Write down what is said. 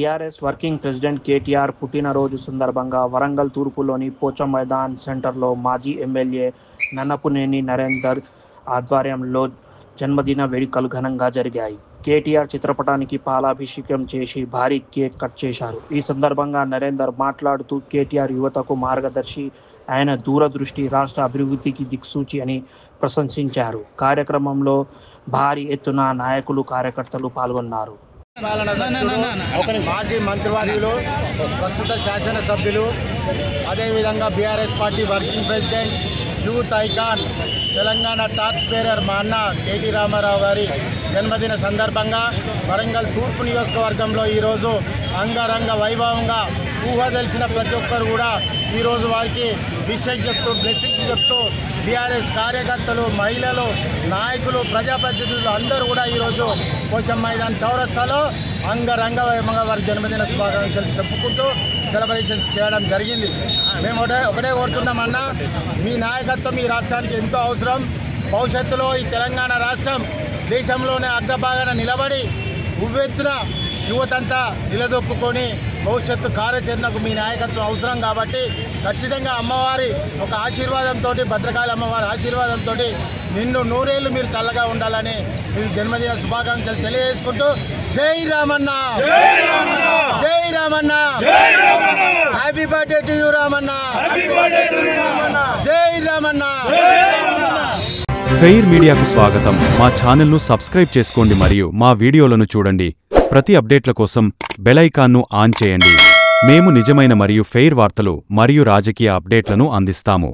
BRS working president KTR పుట్టినరోజు సందర్భంగా వరంగల్ తూర్పులోని పోచం మైదాన్ సెంటర్లో మాజీ ఎమ్మెల్యే నన్నపనేని నరేందర్ ఆధ్వర్యంలో జన్మదిన వేడుకలు ఘనంగా జరిగాయి. కేటీఆర్ చిత్రపటానికి పాలాభిషేకం చేసి భారీ కేక్ కట్ చేశారు. ఈ సందర్భంగా నరేందర్ మాట్లాడుతూ కేటీఆర్ యువతకు మార్గదర్శి, ఆయన దూరదృష్టి రాష్ట్ర అభివృద్ధికి దిక్సూచి అని ప్రశంసించారు. కార్యక్రమంలో భారీ ఎత్తున నాయకులు, కార్యకర్తలు పాల్గొన్నారు. మాజీ మంత్రివర్యులు, ప్రస్తుత శాసనసభ్యులు, అదేవిధంగా BRS party working president, youth icon, Telangana talks పేరర్ మా అన్న కేటీ రామారావు గారి జన్మదిన సందర్భంగా వరంగల్ తూర్పు నియోజకవర్గంలో ఈరోజు అంగరంగ వైభవంగా ఊహ తెలిసిన ప్రతి ఒక్కరు కూడా ఈరోజు వారికి విషెస్ చెప్తూ, బ్లెస్సింగ్స్ చెప్తూ బీఆర్ఎస్ కార్యకర్తలు, మహిళలు, నాయకులు, ప్రజాప్రతినిధులు అందరూ కూడా ఈరోజు పోచం మైదాన్ చౌరస్తాలో అంగరంగ వైభవంగా వారి జన్మదిన శుభాకాంక్షలు చెప్పుకుంటూ సెలబ్రేషన్స్ చేయడం జరిగింది. మేము ఒకటే కోరుతున్నామన్నా, మీ నాయకత్వం ఈ రాష్ట్రానికి ఎంతో అవసరం. భవిష్యత్తులో ఈ తెలంగాణ రాష్ట్రం దేశంలోనే అగ్రభాగాన నిలబడి ఉవ్వెత్తున యువతంతా నిలదొక్కుని భవిష్యత్తు కార్యాచరణకు మీ నాయకత్వం అవసరం. కాబట్టి ఖచ్చితంగా అమ్మవారి ఒక ఆశీర్వాదంతో, భద్రకాళి అమ్మవారి ఆశీర్వాదంతో నిన్ను నూరేళ్లు మీరు చల్లగా ఉండాలని మీ జన్మదిన శుభాకాంక్షలు తెలియజేసుకుంటూ జై రామన్న, జై Ramanna, happy birthday to you Ramanna, జై రామన్న. ఫెయిర్ మీడియాకు స్వాగతం. మా ఛానల్ను సబ్స్క్రైబ్ చేసుకోండి మరియు మా వీడియోలను చూడండి. ప్రతి అప్డేట్ల కోసం బెల్ ఐకాన్ను ఆన్ చేయండి. మేము నిజమైన మరియు ఫెయిర్ వార్తలు మరియు రాజకీయ అప్డేట్లను అందిస్తాము.